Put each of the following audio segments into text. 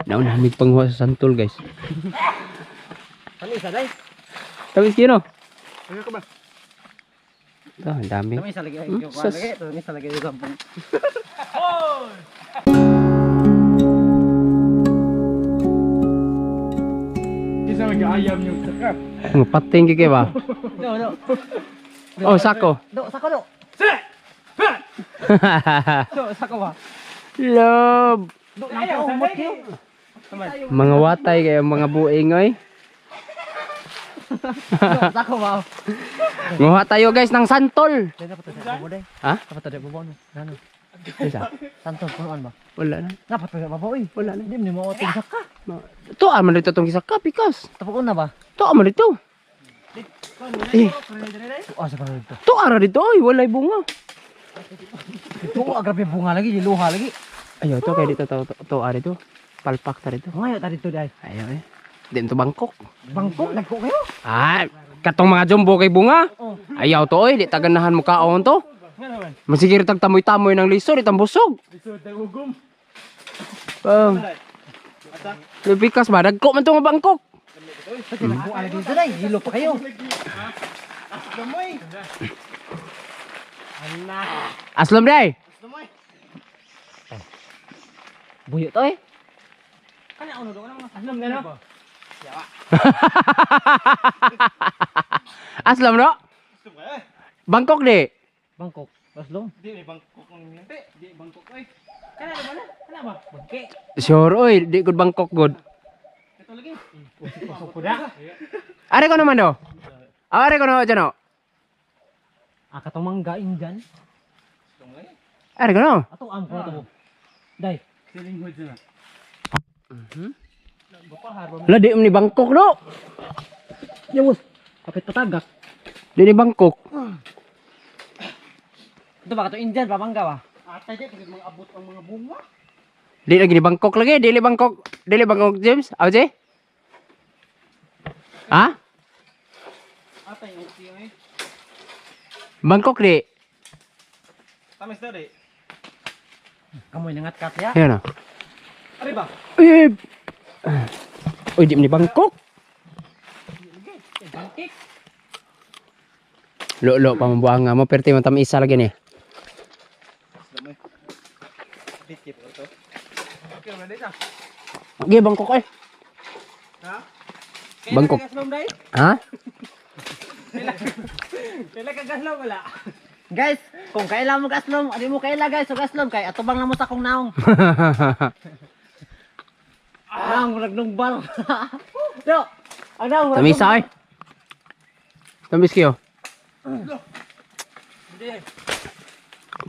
Naunamig panghuwa sa santol guys. Kami isa day. Tamis kino. Ano ka ba? Ito, ang dami. Kami isa lagi. Sas. Kami isa lagi yung sampung. Isa lagi ayam yung saka. Ang pating kike ba? No. Oh, sako. Sako do. Sako ba? Love. Do ayaw umot kayo. Mga watay kayo, mga buing oy. Sako ba? Nguha tayo guys ng santol. Dapat tayo babaw day. Ha? Dapat tayo babaw no. Ano? Isa. Santos punuan ba? Wala na. Dapat tayo babaw eh. Wala na. Hindi mo oting saka. Ito aman dito tong isa ka pikas. Tapos na ba? Ito aman dito. Eh, Sa parang dito. ito ara dito oy, walay bunga. Ito agrabe bunga lagi, luha lagi. Ayo to kay dito to ari to. Palpak ta dito. Ngayon tadi to day. Ayo eh. Di to Bangkok. Bangko, nagko kayo. Ah, katong mga jumbo kay bunga. Oh. Ayaw to oy, di taganahan mo kaon to. Masigir tag tamoy-tamoy ng lisod, itang busog. Lisod tag ugom. Lupikas ba? Dagko man to nga Bangkok. Nagko ala dito day, hilo pa kayo. Aslom day. Buyo to eh. Kana uno do nang aslom na no. Aslam no? Bangkok di. Bangkok, aslom. Di Bangkok ng ngimpi, di Bangkok oy. Kana ba na? Kana ba? Bangke. Sure oy, di good Bangkok good. Ito lagi. Kuda. Are ko naman do. Are ko no dyan no. Katong manggain dyan. Are ko no. Ato am ko to. Day. Siling hood na. Wala di ni Bangkok no. Yawos. Kapit patagak. Di ni Bangkok. Ito ba kato Indian babangga ba? Atay di pagid mga abot ang mga bunga. Di lagi ni Bangkok lagi, dili Bangkok. Dili Bangkok James. Aje? Ha? Atay yung siyo eh. Bangkok di. Tamis daw di. Kamoy nangat kat ya. Ayun na. Ari ba? Eh. Uy, di ni Bangkok. Bangkik. Lo pambuanga mo perti man tam isa lagi ni. Dikit ito. Okay, ready na. Gi Bangkok eh. Ha? Bangkok. Gaslom dai? Ha? Kailan ka gaslom wala? Guys, kung kailan mo gaslom, adi mo kaila guys, so gaslom kay atubang na mo sa kong naong. Naong nagnungbar. Do. Ang naong. Tamisa eh. Tamis kayo.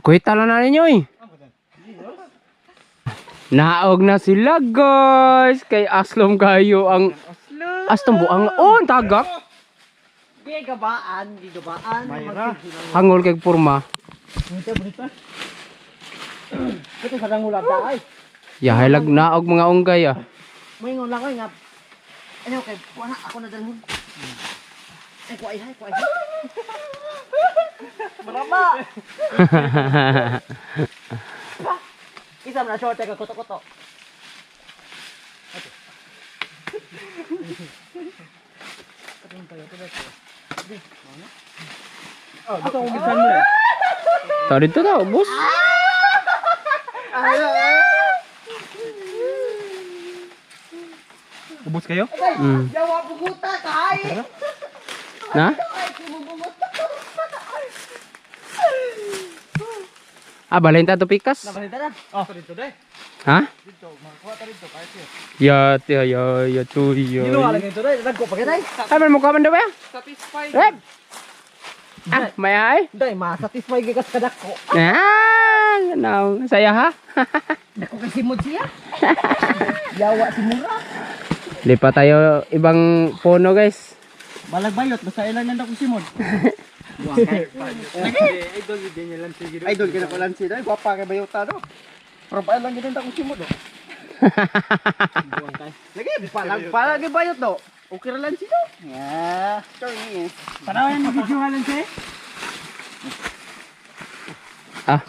Kuhita lang na ninyo eh. Naog na sila guys. Kay aslom kayo ang astong buang. Oh, ang tagak. Di gabaan, di gabaan. Hangol kay purma. Ito sa dangulat da ay. Yahay lag naog mga unggay ah. May ngon lang nga. Ano kay kuana ako na dalhon. Ay kuay hay, kuay hay. Marama. Isa na short ka koto-koto. Ato ang gisan mo eh. Tao dito tao, boss. Ubos kayo? Mm. Yawa buguta kay. Na? Ah, balay ta to pikas. Nabalita na. Oh, dito dai. Ha? Dito, makuha ta dito kahit yun. Ya tu Dilo ya. ala gitu dai, nagko pa kay. Ay man mo ka man daw ba? Satisfied. Eh. Ah, may ay. Dai ma-satisfy kay kas kadako. Ah, now, saya ha. Dako kay simod siya. Yawa si Mura. Lipat tayo ibang puno, guys. Balagbayot basta ilan nanda ko simod. Idol din niya lang sige. Idol kina ko lansi dai, gwapa kay bayota do. Profile lang gid nanda ko simod do. Lagi pala kay bayot do. Okay ra lansi do. Ya, sorry. Panawan mo video halan siya. Ah.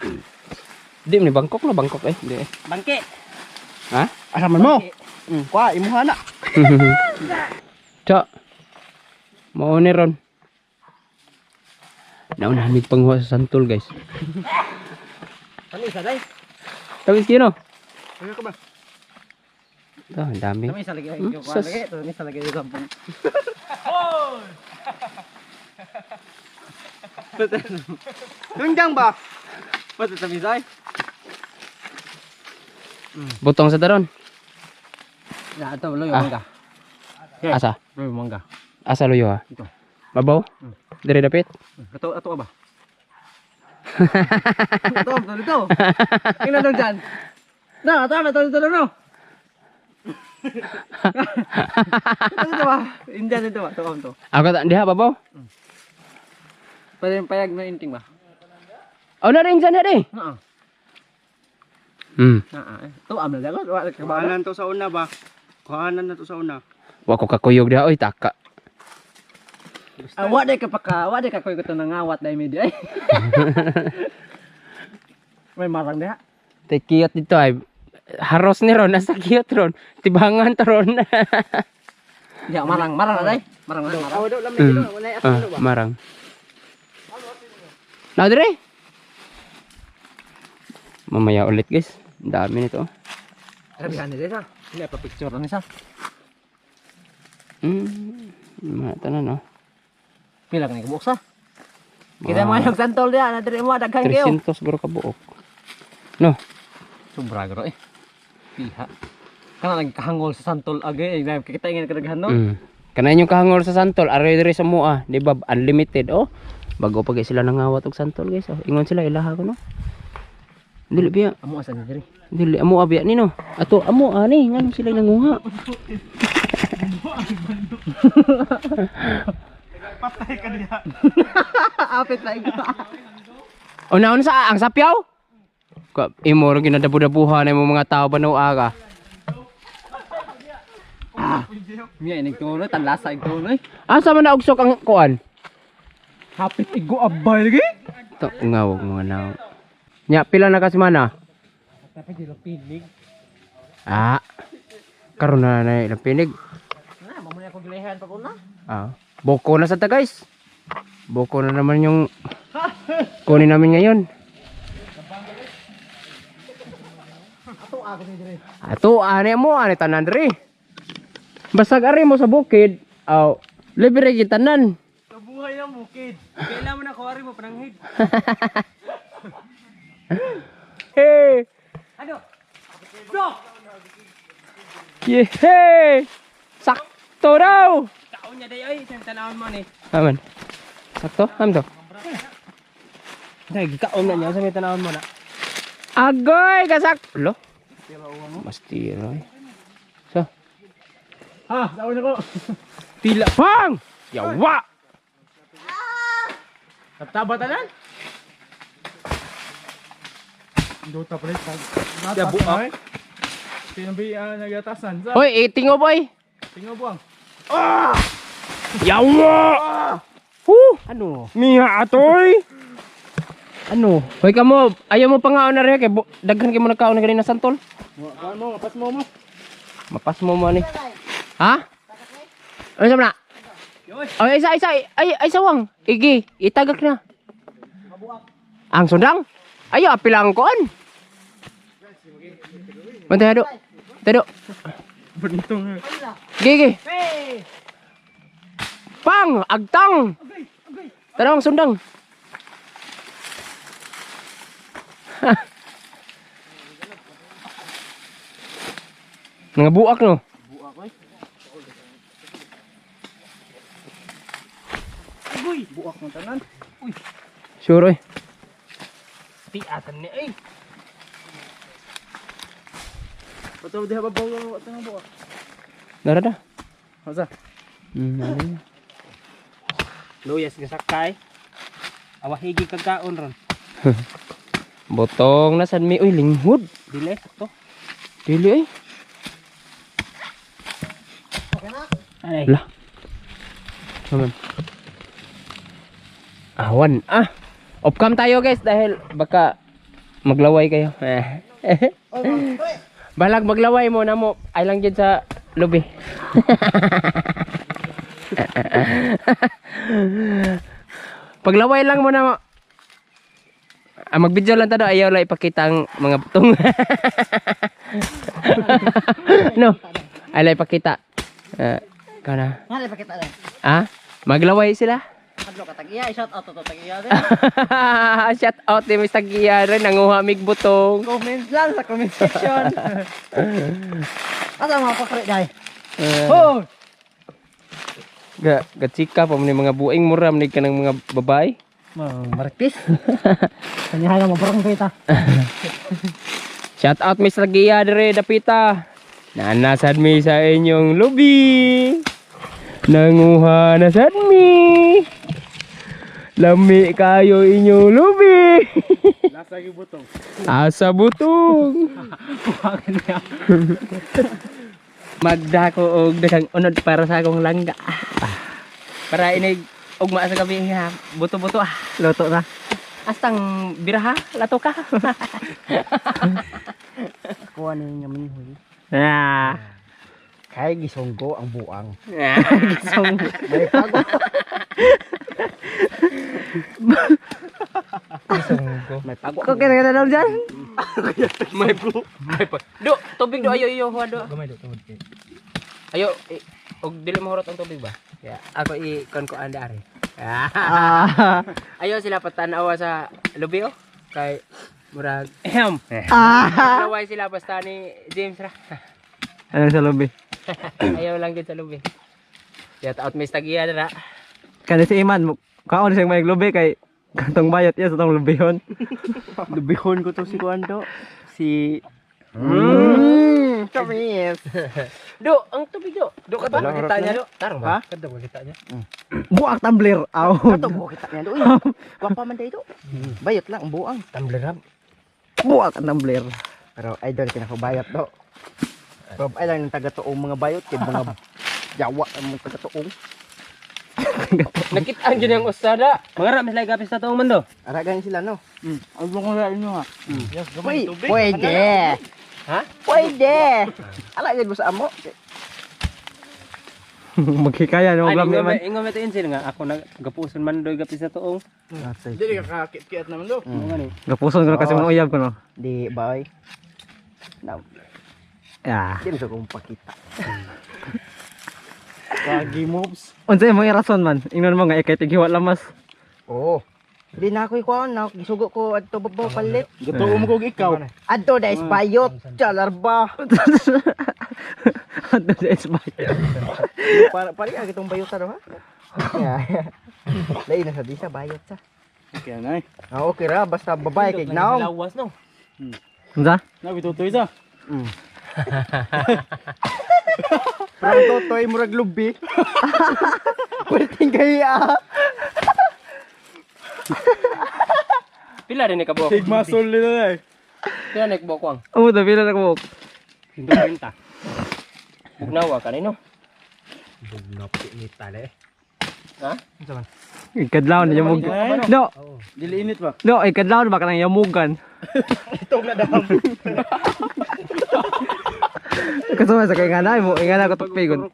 Di ni Bangkok na Bangkok eh. Di eh. Bangke. Ha? Asa man mo? Kwa, imuha na. Cha. Mao ni ron. Naunahan mig panghuwa sa santol guys. Ano isa day? Tawis kino. Ano ka ba? Oh, ang dami. Kami isa lagi Hmm, yung sus. lagi, kami isa lagi yung sampung. Tunjang ba? Pati tamisay. Butong sa daron. Ya, ito lo yung Ah. mangga. Asa? Lo yung mangga. Asa luyo ha? Ito. Babaw? Dire dapit. Ato ba? Ito. Tingnan dong dyan. Na, ito no. Ito ba? Indian ito ba? Ito. Ako ta diha babaw. Payag na inting ba? Oh, na ring dyan di. Oo. Ito am na dago. Kuhanan to sa una ba? Kuhanan na to sa una. Wa ko kakuyog diha oy taka. Wa de ka koy ko nangawat dai media. May marang diha. Tay kiyot dito ay haros ni ron nasa kiyot ron. Tibangan to ron. Ya marang na dai. Marang. Aw do lam Mm. Marang. Na dire. Mamaya ulit guys. Ang dami nito. Rabihan ni sa. Ini apa picture ni sa? Mga tanan no. Pila ka ni kabuksa? Kita mo yung santol dia, na dire mo daghan kayo. 300 bro ka buok. No. Sobra garo eh. Piha. Kana lagi kahangol sa santol age, kita ingin kadaghan no. Kana yung kahangol sa santol, aray dire sa mua, di ba? Unlimited oh. Bago pa sila nangawat og santol guys. Oh. Ingon sila ilaha ko no. Dili biya. Amo asan ni dire? Dili amo abiya ni no. Ato amo ani ngan sila nanguha. Patay ka diha. Apit lang. O naon sa ang sapyaw? Ka imo ra ginadabu-dabuhan mo mga tao banaw aga. Miya inig tuloy, tanlasa ig tuloy. Asa man na ugsok ang kuan? Hapit igo abay lagi. To ngawog mga naw. Nya pila na kasimana? Tapi di pinig. Ah. Karon na na ilang pinig. Na, mamaya ko gilehan pa ko na. Ah. Boko na sa ta guys. Boko na naman yung kunin namin ngayon. Ato ako ni dire. Ato ani mo ani tanan diri. Basag ari mo sa bukid. Aw, libre kita tanan. Sa buhay ng bukid. Kailan mo na kuwari mo pananghid. Hey. Ano? Bro. Yehey! Sakto daw! Taon niya day ay, tanawon mo ni. Aman. Sakto? Am to? Day gikaon na niya sa may tanawon mo na. Agoy! Kasak! Lo? Mas tira eh. So? Ha, taon ako. Pila! Pang! Yawa! Tabatanan? Dota pa rin. Ya, buak. Sinabi nagatasan. Hoy, itingo boy! Tingnan buang. Yawa! Ano? Miha atoy! Ano? Hoy kamo, ayaw mo pa nga na rin kay daghan kay mo nagkaon na ganina santol. Ano, mapas mo mo. Mapas mo mo ni. Ha? Ano sa na? Ay, isa. Ay, sawang. Igi, itagak na. Ang sundang? Ayo, apilang koan. Mantay, hado. Tado. Bentong. Gigi. Pang, agtang. Tanong sundang. Nangabuak no. Buak mo tanan. Sure oy. Tiatan ni ay. Betul dia babaw tengah buak. Dara da. Masa? Ano? Luyas ka sakay. Awahigi kagkaon ron. Botong na sad mi oy linghod. Dili to. Dili ay. Ay. Lah. Naman. Awan. Off-cam tayo guys dahil baka maglaway kayo. Balag maglaway mo na mo. Ay lang dyan sa lobby. Paglaway lang mo na mo. Mag-video lang tado. Ayaw lang ipakita ang mga butong. No. Ay lang ipakita. Ikaw na. Ngale pa kita rin. Maglaway sila. Kadlo ka tagiya, shout out to tagiya din. Shout out ni Mr. Gia rin. Nanguha mig butong. Comments lang sa comment section. Asa mga pakre dai? Oh! Gatsika pa mo ni mga buing muram ni ka ng mga babae. Marikis. Kanyahan mo barang kita. Shout out Mr. Gia dire dapita. Nanasad mi sa inyong lobby. Nanguha na sad mi. Lami kayo inyong lobby. Nasa gibutong. Asa butong. Magdako og daghang unod para sa akong langga. Para inig ugma sa gabi ha. Buto-buto Luto na. Astang biraha, lato ka. Kuha ni nga minhoy. Kay gisonggo ang buang. Gisong. May pago. May pago. Ko kira na daw diyan. May pa. Do, tubig do ayo do. Gamay do tungod kay. Ayo, og dili mo horot ang tubig ba? Ya, ako i-kon ko anda ari. Ayo sila patanawa sa lobby kay murag Naway sila basta ni James ra. Ano sa lobby? Ayaw lang gid sa lobby. Shout out Mr. Gia ra. Kani si Iman, kaon siyang may lobby kay kantong bayot iya sa tong lobbyhon. Lubihon ko to si Kuando. Si Kamis. Do, ang tubig do. Do ka ba? Kita niya do. Tarong ba? Kada ko kita niya. Buak tumbler. Aw. Kato ko kita niya do. Wapa man day do. Bayot lang ang buang. Tumbler rap. Buak tumbler. Pero idol kinako bayot do. Pero ay lang ng taga-tuong mga bayot kay mga Jawa ang mga taga-tuong. Nakita gyud ang usada. Mga rami sila gapis sa tuong man do. Aragan sila no. Ang ko sa inyo ha. Pwede. Ha? Pwede. Ala gid mo sa amo. Magkikaya no Ay, lami man. ingon mo to insin nga ako nagapuson man do gapis sa tuong. Dili ka kakit-kit naman do. Ngani. Gapuson ko na kasi mga uyab ko no. Di boy. No, Ya. di mo sa kong pakita. Kagi moves. Unsa imong irason man? Ingnon mo nga ikay tighiwa lamas. Oo. Di na ako ikuha na. Gisugo ko adto babaw palit. Gusto mo ko ikaw. Adto da is bayot. Chalarba. Ano sa isbay? Pari ang itong bayot sa ha? Lain na sa disa bayot sa. Kaya na eh. Okay ra basta babae kay naong. Lawas no. Unsa? Nabitutoy sa. Pranto toy murag lubi. Pwedeng kaya. Pila din ni kabok. Sigma sol nila eh. Pila ni kabok wang. Amo ta pila na ko. 50. Bugnawa kanino? Ha? Ikadlaw na yamug. No, Dili init ba? no, ikadlaw na ba kanang yamugan? Itong na dam. Kasama sa kay ngana mo, ingana ko tukpigon.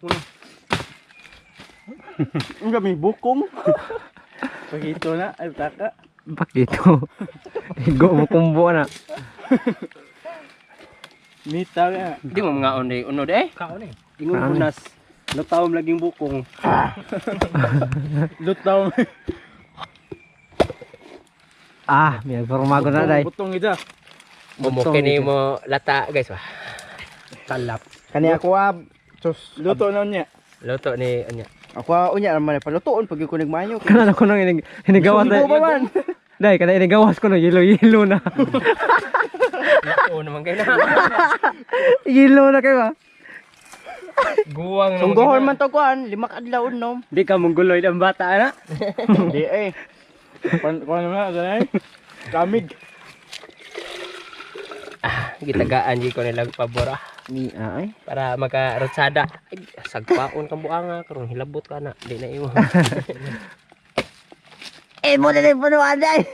Ang kami bukong. Pagito na ay taka. Bakito. Igo mo kumbo na. Mita nga. Di mo mga unod eh. Kaon eh. Ingon Kaon. unas. Lutawm laging bukong. Lutaw. May formago na dai. Butong ida. Bumukin ni mo lata guys ba. Kalap. Kani ako sus. Luto na niya. Luto ni anya. Ako unya naman palutoon pag ko nagmayo. Kana ko nang inigawas Sugo ba na. man? Dai, kana inigawas ko no yelo na. Oo naman kayo na. Yelo na kayo. Guwang naman. Sunggohon man to kuan, 5 adlaw nom. Di ka mongguloy ang bata na. Di eh. Kuan naman sa eh. Kamig. Gitagaan di ko nilang pabor Ni ay. para makarutsada. Ay, sagpaon kang buanga karon hilabot ka na. Di na imo. Eh mo na punuan dai.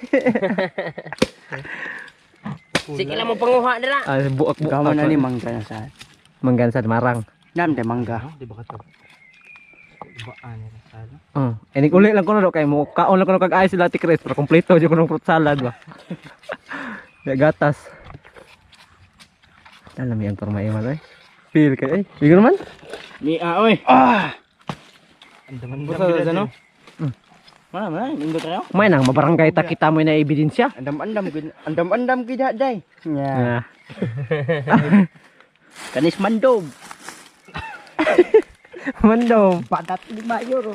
Sige lang mo panguha dira. Buak Kamu na ni mangga na sa. Manggan sa marang. Nam de mangga. Di ba ka to? Ibaan ni Rasal. Ini uli lang ko na do kay mo kaon lang ko kag ay sila ti Chris pero kompleto jud ko ng fruit salad ba. Ya gatas. Alam yang permai man ay. Feel kay ay. Bigo naman. Ni oy. Andaman Busa sa no? Mana, indot tayo? May nang mabarangay ta kita mo na ebidensya. Andam gid day. Nya. Nah. Kanis mandog. Mandom. Padat 5 euro.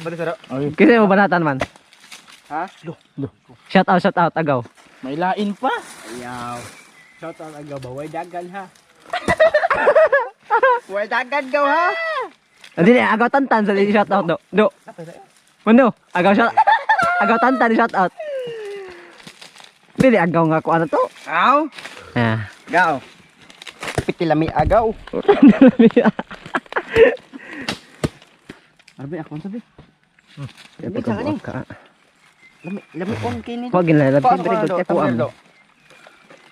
Bada saro. Kasi mo banatan man. Ha? Shout out agaw. May lain pa. Ayaw. Shout out agaw ba way dagan ha. Way dagan gaw ha. Hindi na agaw tantan sa shout out do. Do. Mano? Agaw tantan shout out. Hindi agaw nga ko ano to. Aw. Ah. Gaw. Pitilami agaw. Arbi ako sabi. Sabi sa kanin. Lami on kini. Wag ginlalab very good ko am.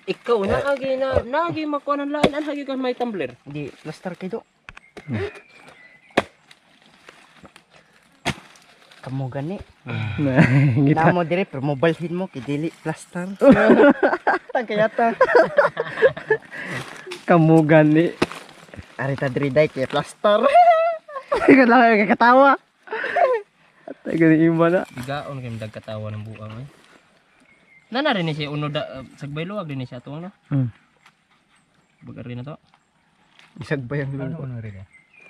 Ikaw nagi makuha ng lain hagi ka may tumbler. Di plaster kay do. Kamu gani. Kita Namo dire pero mobilehin mo kay dili plaster. Tangkayata. kamu gani. Ari ta dire day kay plaster. Ikaw lang ay katawa. At gani ima na. Bigaon kay dagkatawa ng buang ay. Nana rin ni siya uno da sagbay luwag din ni siya tuwang na. Bagar rin na to. Isag ba yang lulo?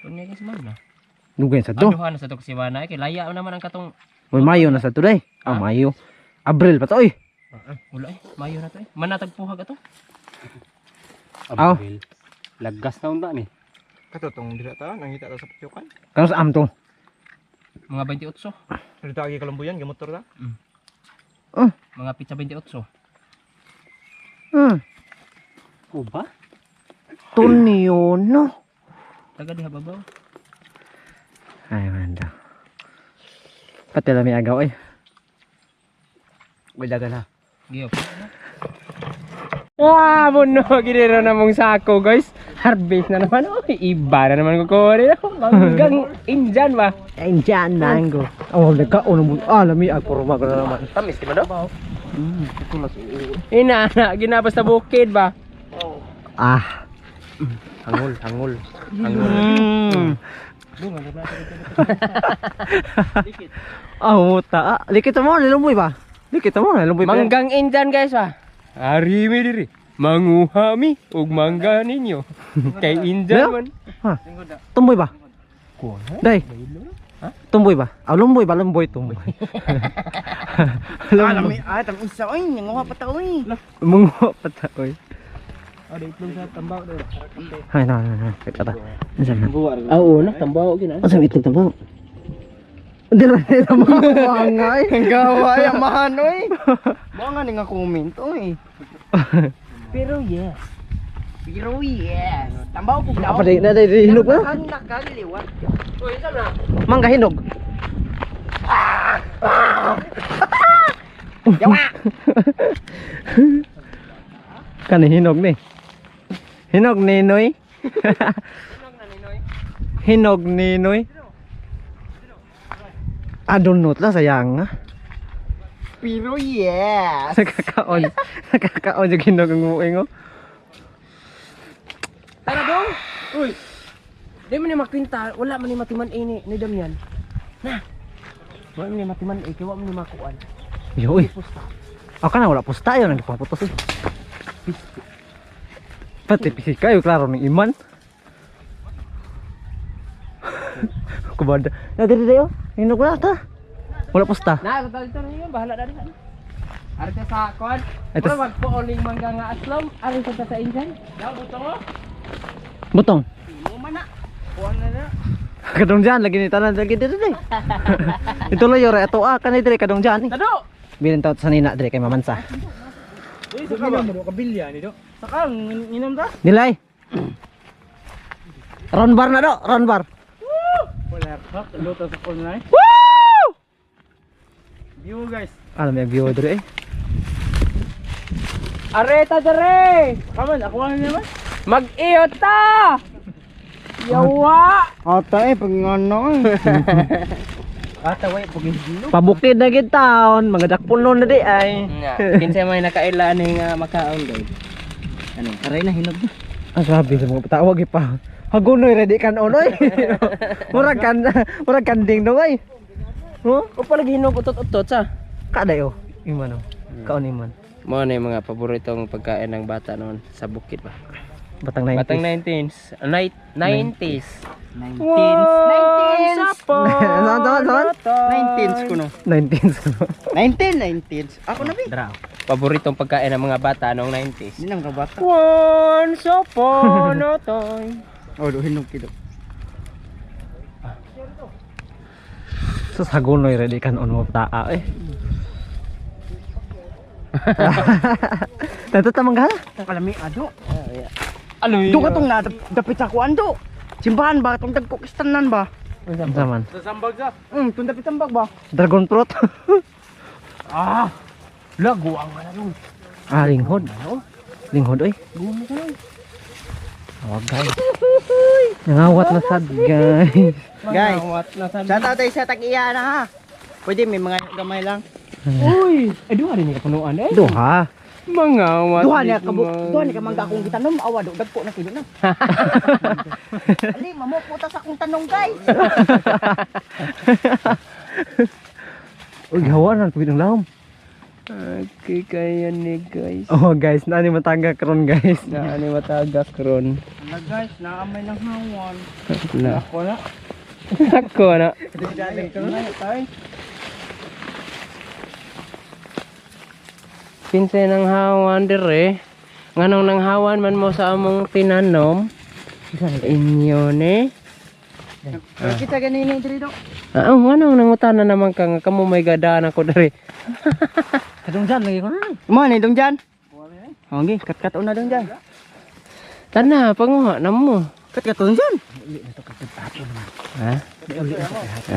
Kunya kay semana. Dugen sa to. Aduhan na sa to si Wana kay laya naman ang katong May Mayo na sa to day. Mayo. Abril pa to oy. wala Mayo na to Manatag puhag ato. Aw. Lagas taon ta ni. Katotong dira ta nangita ta sa putyokan. Kano sa am to? Mga 28. Dito agi kalambuyan gamotor ta. Mga pizza 28. O ba? Tunyo no. Taga diha babaw. Ay manda. Pati lang may agaw ay. Way dagan ha. Giyo. Buno giniro na mong sako guys. Harvest na naman. Oy, iba na naman kukuha Manggang Indian ba? Indian mango. Oh, nagkaon mo. Lami ay puro mago na naman. Tamis di ba do? Ina na ginabas na bukid ba? Hangul. Muta. Likit mo lumboy ba? Likit mo lumboy pa. Manggang Indian guys ba? Ari mi diri. Manguhami ug mangga ninyo. Kay Indian man. Tumboy ba? Day. Tumboy ba? Lumboy ba? Lumboy tumboy. Alami tam isa oy nguha pa ta oy. Mungo pataoy. Ada itlog sa tambaw do. Hay na. Kata. Unsa na? Oo na tambaw gina. Unsa itlog tambaw? Dira tambaw angay. Gaway amahan oy. Mo nga ni nga comment oy. Pero yes. Tambaw ko daw. Apa day na day hinog na? Kan nakaliwat. Oy, isa na. Mangga hinog. Yawa. Kan hinog ni. Hinog ni Noy. Hinog ni Noy. Donut lah sayang. Pero yes. Nakakaon yung hinog ng muing oh. Tara dong. Uy. Di man ni makwinta, wala man ni matiman ini ni Damian. Na. Wala man ni matiman kay wala man ni makuan. Yo uy. Ako na wala pusta yun nagpaputos eh. Pati pisik kayo klaro ng iman. Kubada. Na diri dayo. Hinog na ta. Wala pusta. Na, dito niyo bahala dari sana. Arte sa kuan. Ito- Pero magpooling mangga nga aslom, ari sa Indian. Daw buto mo. Butong. Mo man na. Kuan na na. Kadong dyan lagi ni tanan lagi diri day. Ito lo yore ato kan diri kadong dyan eh. Tado. Bilin taw sa nina diri kay mamansa. Uy, sa kabilya mo kabilya ni do. Saka nginom ta? Nilay. Round bar na do, round bar. Wala kak, luto sa kon na. View guys. Alam yung view diri eh. Areta dere! Kaman, ako ano naman? Mag-iyot ta! Yawa! Ata pag ano Ata, way, pag hindi. Pabukid na gitaon, mga dakpunon na di ay. Kinsa may nakaila ning makaon guys. Ano? Aray na, hinog na. Ah, grabe sa mga patawag pa. Hagunoy ready kan onoy. Murag kanding no ay. Huh? O pala gihinog utot-utot sa. Kadayo. Imano. Kaon iman. Mo na yung mga paboritong pagkain ng bata noon sa bukid ba. Batang 90s. Batang 90s. 90s. 19s. Ano? 19s ko no. 19s. 19s. Ako na, Dra. Paboritong pagkain ng mga bata noong 90s. Hindi nang kabata. Once upon a time. Oh, hinog kito. So hagunoy ready kan on mo taa eh. Tato tamang gala. Kalami, ado. Ano yun? Do ka tong dapit sa kuan do. Simbahan ba? Tong dagkukistanan ba? Zaman. Sa sambag sa? Tong dapit sambag ba? Dragon fruit. Ah! Laguang ka na dong. Ah, linghod. Linghod oy. Oh, guys. Nangawat na sad, guys. Guys, shout out tayo sa tag-iya na ha. Pwede may mga gamay lang. Uy! Ay, duha rin ka punuan eh. Duha. Mga wat. Duha ni ka mangga akong gitanom, awa do dagpo na kido na. Ali, mamuputa sa akong tanong guys. Uy, gawa na tubig ng lahom. Okay, kaya ni guys. Oh, guys, naani matangga karon, guys. Na ani matagak ron. Na guys, naamay ng hawan. Na. Ako na. Ako na. Daling ka na tayo. Pinsay ng hawan dire. Nganong nang hawan man mo sa among tinanom. Inyo ne. Kita ganini diri do. Ah, nganong nangutana naman ka nga kamo may gadaan ako dire. Kadung jan lagi ko na. Mo ni dong jan. Okay, kat-kat una dong jan. Tana panguha namo. Kat-kat dong jan. Ha?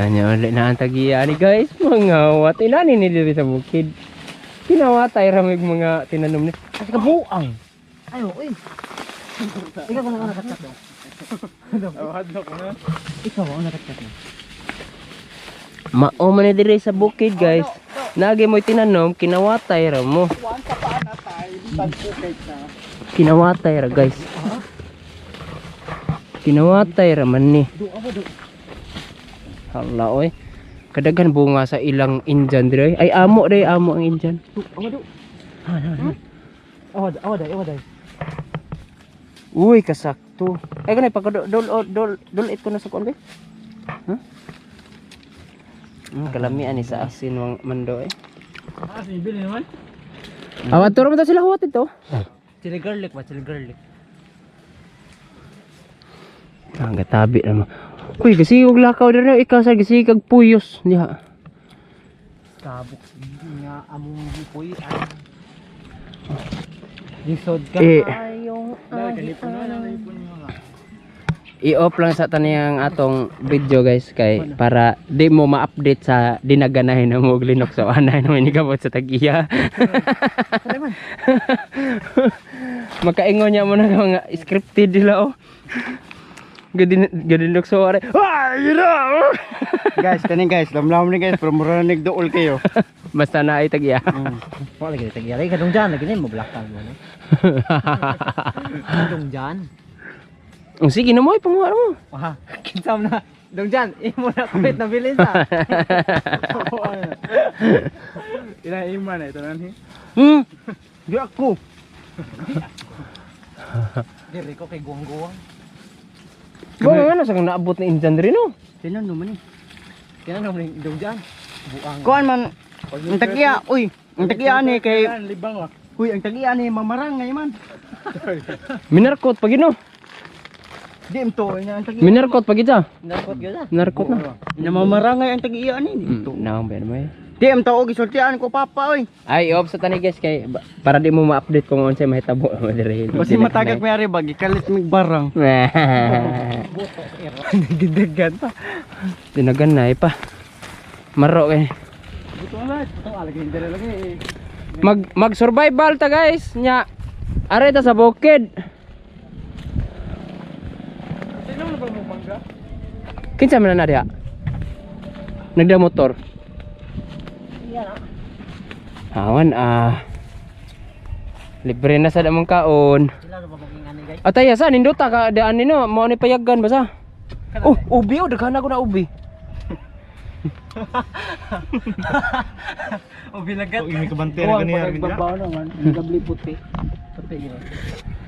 Anya ulit na ang tagiya ni guys. Mga wat inani ni diri sa bukid. Kinawatay ramig mga tinanom ni. Kasi kabuang. Ayo, uy. Ikaw ko na kat-kat do. Awad na ko na. Ikaw ang kat-kat na. Mao man ni diri sa bukid guys. Nagi mo tinanom kinawatay ra mo. Kuan sa paan na tayo, tagpukay na. Kinawatay ra guys. Kinawatay ra man ni. Hala oy. Kadaghan bunga sa ilang Indian dire. Ay amo day, amo ang Indian. Awad. Uy, kasakto. Ay kanay pag dol it ko na sa kon be. Huh? Kalamian ni sa asin wang mando eh. Ah, sibil naman. Awat turo mo ta sila huwat ito. Chili garlic ba? Chili garlic. Ang gatabi naman. Uy, kasi yung lakaw na ikaw sa kasi kag puyos niya. Kabuk nga among gipoy. Lisod ka Eh. ayong I-off lang sa taniyang atong video guys kay para di mo ma-update sa dinaganahin na mo glinok sa anay naman igabot sa tagiya. Makaingon niya mo na mga scripted nila oh. Gadinok sa are. Guys, kani guys, lamlam ni guys, pero mura na nagdool kayo. Basta na ay tagiya. Wala lagi tagyari kadung jan lagi ni mo blaktan mo no. Kadung jan. Oh, sige na mo panguha mo. Aha, kinsam na. Dong jan, imo na kulit na bilin sa. Ila iman ito nani. Di ako. Diri ko kay guwang-guwang. Kung ano sa naabot na Indian rin no. Sino naman ni? Kaya na naman dong jan. Buang. Kuan man. Ang tagiya, uy. Ang tagiya ni kay libang ah. uy, ang tagiya ni mamarang ngay man. Minarkot pag ino. Di imto nya ang tagiya. Minarkot pag ita. Narkot gyud ah. Narkot na. Nya mamarang ngay ang tagiya ni. Naong ba naman. Di imto og gisultian ko papa oy. Ay, off sa tani guys kay para di mo ma-update kung unsay mahitabo mo dire. Basi matagag may ari bag ikalit mig barang. Gidagan pa. Dinagan na pa. Maro kay. Buto na, buto alagi dire lagi. Mag-survival ta guys nya. Are ta sa bukid. Sino na ba mo bangga? Kinsa man na diha? Nagda motor. Awan libre na sa damong kaon. Ataya sa nindota ka daan nino mao ni payagan basa. Oh, ubi oh daghan ako na ubi. O bilagat. Ini kebantian ganyan. Pagbabaw naman, gabli puti. Puti yun.